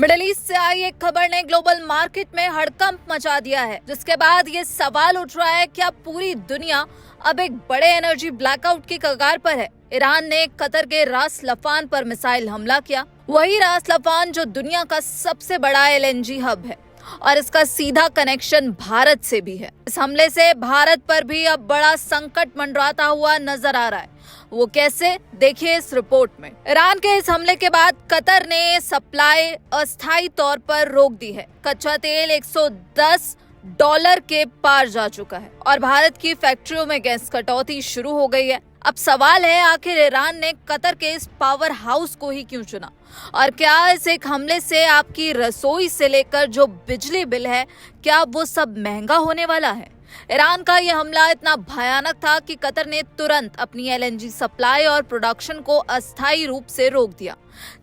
Middle east से आई एक खबर ने ग्लोबल मार्केट में हड़कंप मचा दिया है, जिसके बाद ये सवाल उठ रहा है क्या पूरी दुनिया अब एक बड़े एनर्जी ब्लैकआउट की कगार पर है। ईरान ने कतर के रास लफान पर मिसाइल हमला किया। वही रास लफान जो दुनिया का सबसे बड़ा एलएनजी हब है और इसका सीधा कनेक्शन भारत से भी है। इस हमले से भारत पर भी अब बड़ा संकट मंडराता हुआ नजर आ रहा है। वो कैसे, देखिए इस रिपोर्ट में। ईरान के इस हमले के बाद कतर ने सप्लाई अस्थायी तौर पर रोक दी है। कच्चा तेल $110 के पार जा चुका है और भारत की फैक्ट्रियों में गैस कटौती शुरू हो गई है। अब सवाल है, आखिर ईरान ने कतर के इस पावर हाउस को ही क्यों चुना और क्या इस एक हमले से आपकी रसोई से लेकर जो बिजली बिल है, क्या वो सब महंगा होने वाला है। ईरान का यह हमला इतना भयानक था कि कतर ने तुरंत अपनी एलएनजी सप्लाई और प्रोडक्शन को अस्थायी रूप से रोक दिया।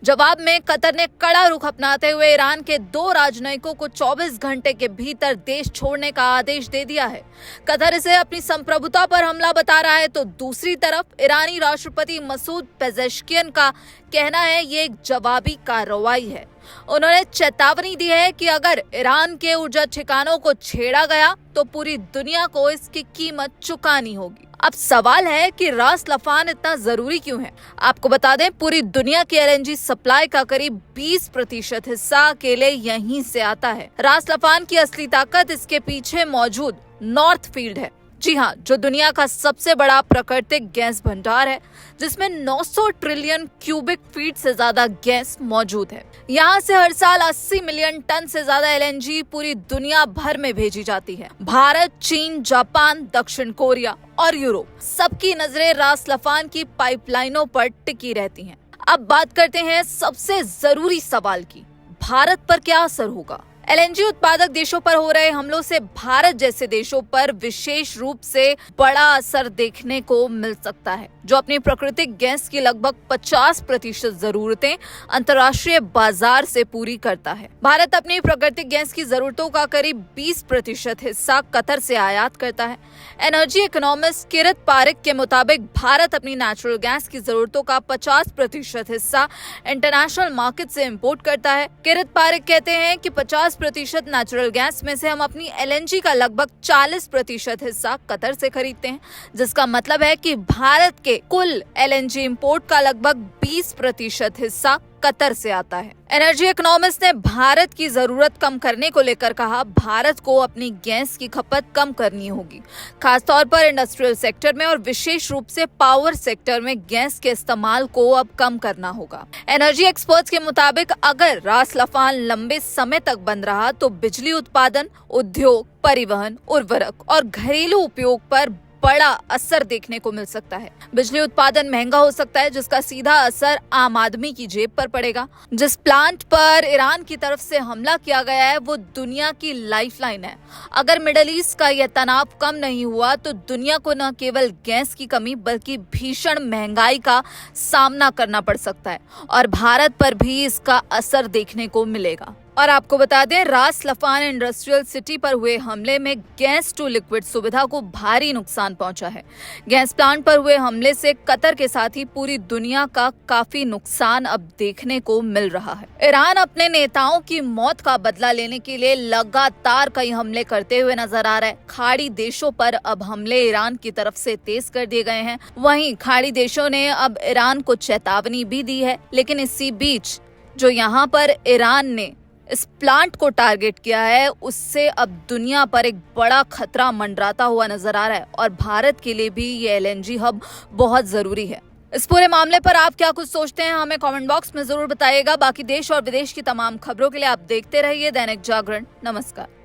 जवाब में कतर ने कड़ा रुख अपनाते हुए ईरान के 2 राजनयिकों को 24 घंटे के भीतर देश छोड़ने का आदेश दे दिया है। कतर इसे अपनी संप्रभुता पर हमला बता रहा है, तो दूसरी तरफ ईरानी राष्ट्रपति मसूद पेजेश्कियन का कहना है ये एक जवाबी कार्रवाई है। उन्होंने चेतावनी दी है कि अगर ईरान के ऊर्जा ठिकानों को छेड़ा गया तो पूरी दुनिया को इसकी कीमत चुकानी होगी। अब सवाल है कि रास लफान इतना जरूरी क्यों है। आपको बता दें, पूरी दुनिया की एलएनजी सप्लाई का करीब 20% हिस्सा अकेले यहीं से आता है। रास लफान की असली ताकत इसके पीछे मौजूद नॉर्थ फील्ड है। जी हाँ, जो दुनिया का सबसे बड़ा प्राकृतिक गैस भंडार है, जिसमें 900 ट्रिलियन क्यूबिक फीट से ज्यादा गैस मौजूद है। यहाँ से हर साल 80 मिलियन टन से ज्यादा एलएनजी पूरी दुनिया भर में भेजी जाती है। भारत, चीन, जापान, दक्षिण कोरिया और यूरोप सबकी नजरें रास लफान की पाइपलाइनों पर टिकी रहती हैं। अब बात करते हैं सबसे जरूरी सवाल की, भारत पर क्या असर होगा। एलएनजी उत्पादक देशों पर हो रहे हमलों से भारत जैसे देशों पर विशेष रूप से बड़ा असर देखने को मिल सकता है, जो अपनी प्राकृतिक गैस की लगभग 50% जरूरतें अंतर्राष्ट्रीय बाजार से पूरी करता है। भारत अपनी प्राकृतिक गैस की जरूरतों का करीब 20% हिस्सा कतर से आयात करता है। एनर्जी इकोनॉमिस्ट किरत पारिक के मुताबिक भारत अपनी नेचुरल गैस की जरूरतों का 50% हिस्सा इंटरनेशनल मार्केट से इम्पोर्ट करता है। किरत पारिक कहते हैं कि 50% नेचुरल गैस में से हम अपनी एलएनजी का लगभग 40% हिस्सा कतर से खरीदते हैं, जिसका मतलब है कि भारत के कुल एलएनजी इंपोर्ट का लगभग 20% हिस्सा कतर से आता है। एनर्जी इकोनॉमिस्ट ने भारत की जरूरत कम करने को लेकर कहा, भारत को अपनी गैस की खपत कम करनी होगी, खासतौर पर इंडस्ट्रियल सेक्टर में और विशेष रूप से पावर सेक्टर में गैस के इस्तेमाल को अब कम करना होगा। एनर्जी एक्सपर्ट्स के मुताबिक अगर रास लफान लंबे समय तक बंद रहा तो बिजली उत्पादन, उद्योग, परिवहन, उर्वरक और घरेलू उपयोग पर बड़ा असर देखने को मिल सकता है। बिजली उत्पादन महंगा हो सकता है, जिसका सीधा असर आम आदमी की जेब पर पड़ेगा। जिस प्लांट पर ईरान की तरफ से हमला किया गया है वो दुनिया की लाइफलाइन है। अगर मिडिल ईस्ट का यह तनाव कम नहीं हुआ तो दुनिया को न केवल गैस की कमी बल्कि भीषण महंगाई का सामना करना पड़ सकता है और भारत पर भी इसका असर देखने को मिलेगा। और आपको बता दें, रास लफान इंडस्ट्रियल सिटी पर हुए हमले में गैस टू लिक्विड सुविधा को भारी नुकसान पहुंचा है। गैस प्लांट पर हुए हमले से कतर के साथ ही पूरी दुनिया का काफी नुकसान अब देखने को मिल रहा है। ईरान अपने नेताओं की मौत का बदला लेने के लिए लगातार कई हमले करते हुए नजर आ रहा है। खाड़ी देशों पर अब हमले ईरान की तरफ से तेज कर दिए गए हैं। वहीं खाड़ी देशों ने अब ईरान को चेतावनी भी दी है, लेकिन इसी बीच जो यहाँ पर ईरान ने इस प्लांट को टारगेट किया है, उससे अब दुनिया पर एक बड़ा खतरा मंडराता हुआ नजर आ रहा है और भारत के लिए भी ये एलएनजी हब बहुत जरूरी है। इस पूरे मामले पर आप क्या कुछ सोचते हैं, हमें कमेंट बॉक्स में जरूर बताइएगा। बाकी देश और विदेश की तमाम खबरों के लिए आप देखते रहिए दैनिक जागरण। नमस्कार।